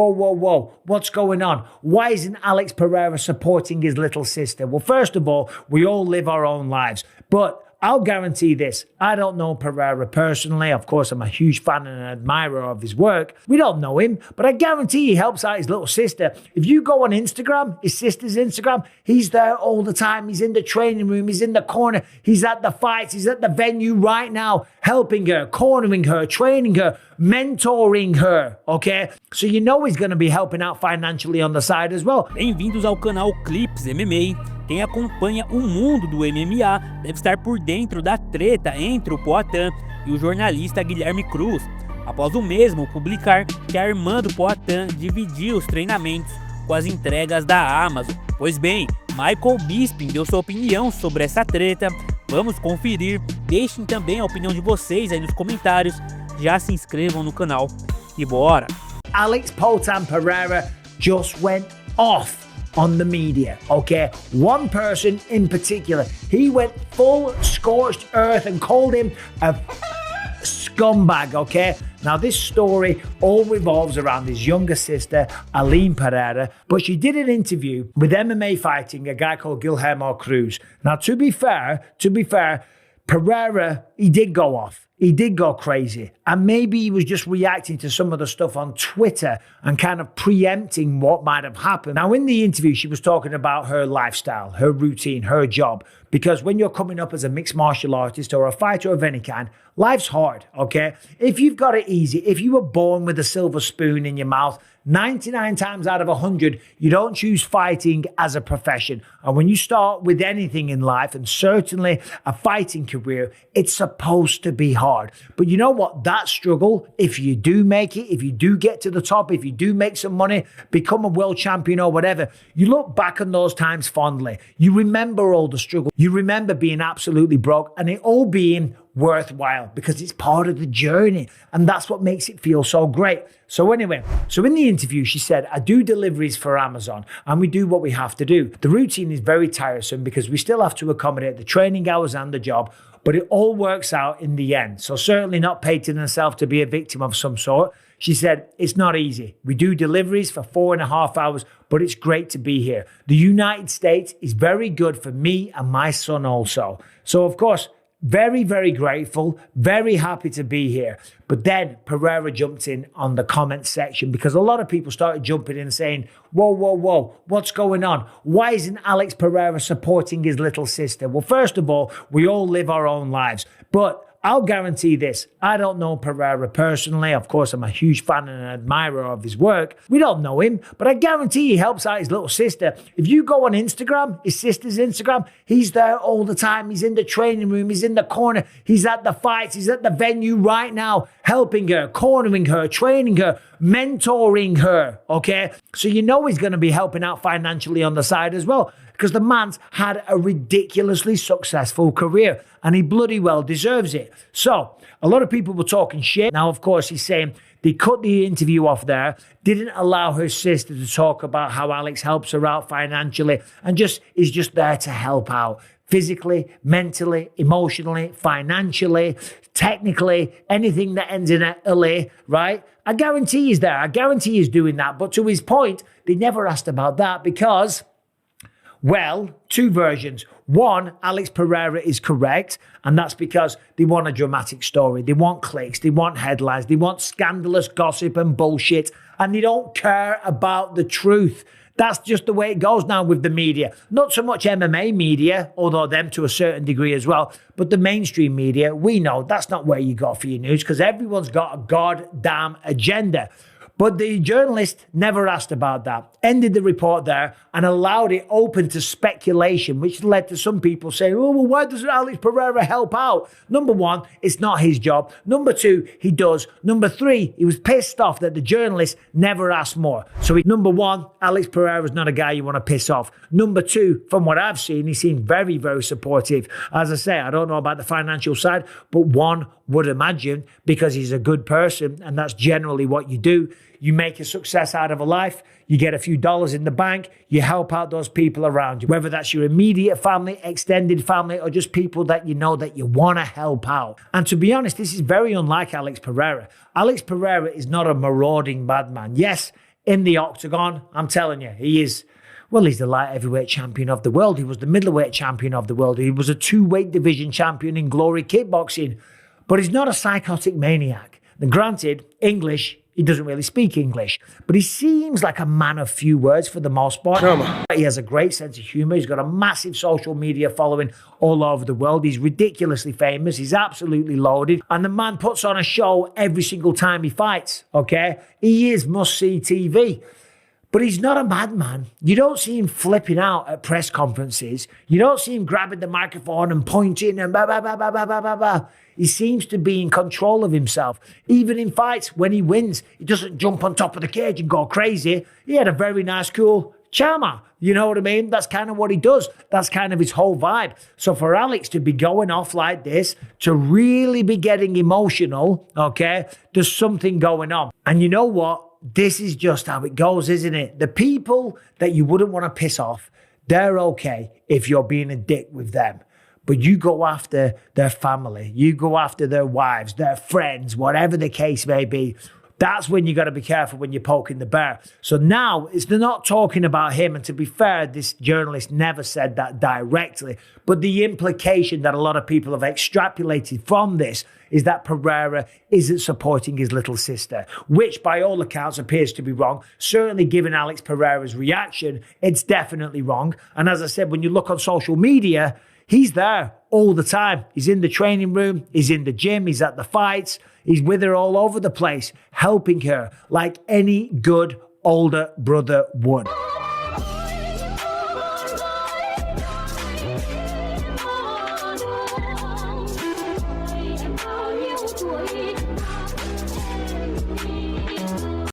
whoa, what's going on? Why isn't Alex Pereira supporting his little sister? Well, first of all, we all live our own lives, but I'll guarantee this. I don't know Pereira personally. Of course, I'm a huge fan and an admirer of his work. We don't know him, but I guarantee he helps out his little sister. If you go on Instagram, his sister's Instagram, he's there all the time. He's in the training room. He's in the corner. He's at the fights. He's at the venue right now, helping her, cornering her, training her, mentoring her, okay? So you know he's going to be helping out financially on the side as well. Bem-vindos ao canal Clips MMA. Quem acompanha o mundo do MMA deve estar por dentro da treta entre o Poatan e o jornalista Guilherme Cruz, após o mesmo publicar que a irmã do Poatan dividiu os treinamentos com as entregas da Amazon. Pois bem, Michael Bisping deu sua opinião sobre essa treta. Vamos conferir. Deixem também a opinião de vocês aí nos comentários. Já se inscrevam no canal e bora! Alex Poatan Pereira just went off on the media, okay? One person in particular, he went full scorched earth and called him a scumbag, okay? Now this story all revolves around his younger sister, Aline Pereira, but she did an interview with MMA Fighting, a guy called Guilherme Cruz. Now to be fair, Pereira, he did go off. He did go crazy. And maybe he was just reacting to some of the stuff on Twitter and kind of preempting what might have happened. Now, in the interview, she was talking about her lifestyle, her routine, her job. Because when you're coming up as a mixed martial artist or a fighter of any kind, life's hard, okay? If you've got it easy, if you were born with a silver spoon in your mouth, 99 times out of 100, you don't choose fighting as a profession. And when you start with anything in life, and certainly a fighting career, it's supposed to be hard. But you know what? That struggle, if you do make it, if you do get to the top, if you do make some money, become a world champion or whatever, you look back on those times fondly. You remember all the struggle. You remember being absolutely broke and it all being worthwhile because it's part of the journey. And that's what makes it feel so great. So anyway, in the interview, she said, I do deliveries for Amazon and we do what we have to do. The routine is very tiresome because we still have to accommodate the training hours and the job, but it all works out in the end. So certainly not painting herself to be a victim of some sort. She said, it's not easy. We do deliveries for 4.5 hours, but it's great to be here. The United States is very good for me and my son also. So of course, very, very grateful, very happy to be here. But then Pereira jumped in on the comment section because a lot of people started jumping in and saying, whoa, what's going on? Why isn't Alex Pereira supporting his little sister? Well, first of all, we all live our own lives, but I'll guarantee this. I don't know Pereira personally. Of course, I'm a huge fan and an admirer of his work. We don't know him, but I guarantee he helps out his little sister. If you go on Instagram, his sister's Instagram, he's there all the time. He's in the training room. He's in the corner. He's at the fights. He's at the venue right now, helping her, cornering her, training her, mentoring her, okay? So you know he's going to be helping out financially on the side as well, because the man's had a ridiculously successful career and he bloody well deserves it. So a lot of people were talking shit. Now, of course, he's saying they cut the interview off there, didn't allow her sister to talk about how Alex helps her out financially and is just there to help out physically, mentally, emotionally, financially, technically, anything that ends in a LA, right? I guarantee he's there. I guarantee he's doing that. But to his point, they never asked about that because, well, two versions. One, Alex Pereira is correct, and that's because they want a dramatic story. They want clicks, they want headlines, they want scandalous gossip and bullshit, and they don't care about the truth. That's just the way it goes now with the media. Not so much MMA media, although them to a certain degree as well, but the mainstream media, we know that's not where you go for your news because everyone's got a goddamn agenda. But the journalist never asked about that, ended the report there and allowed it open to speculation, which led to some people saying, oh, well, why doesn't Alex Pereira help out? Number one, it's not his job. Number two, he does. Number three, he was pissed off that the journalist never asked more. So number one, Alex Pereira is not a guy you want to piss off. Number two, from what I've seen, he seemed very, very supportive. As I say, I don't know about the financial side, but one would imagine because he's a good person and that's generally what you do. You make a success out of a life, you get a few dollars in the bank, you help out those people around you, whether that's your immediate family, extended family, or just people that you know that you want to help out. And to be honest, this is very unlike Alex Pereira. Alex Pereira is not a marauding madman. Yes, in the octagon. I'm telling you, he is, well, he's the light heavyweight champion of the world. He was the middleweight champion of the world. He was a 2-weight division champion in Glory Kickboxing. But he's not a psychotic maniac. And granted, English, he doesn't really speak English, but he seems like a man of few words for the most part. He has a great sense of humor. He's got a massive social media following all over the world. He's ridiculously famous. He's absolutely loaded. And the man puts on a show every single time he fights, okay? He is must-see TV. But he's not a madman. You don't see him flipping out at press conferences. You don't see him grabbing the microphone and pointing and blah, blah, blah, blah, blah, blah, blah, blah. He seems to be in control of himself. Even in fights, when he wins, he doesn't jump on top of the cage and go crazy. He had a very nice, cool charmer. You know what I mean? That's kind of what he does. That's kind of his whole vibe. So for Alex to be going off like this, to really be getting emotional, okay, there's something going on. And you know what? This is just how it goes, isn't it? The people that you wouldn't want to piss off, they're okay if you're being a dick with them. But you go after their family, you go after their wives, their friends, whatever the case may be. That's when you got to be careful when you're poking the bear. So now they're not talking about him. And to be fair, this journalist never said that directly. But the implication that a lot of people have extrapolated from this is that Pereira isn't supporting his little sister, which by all accounts appears to be wrong. Certainly given Alex Pereira's reaction, it's definitely wrong. And as I said, when you look on social media, he's there all the time. He's in the training room, he's in the gym, he's at the fights, he's with her all over the place, helping her like any good older brother would.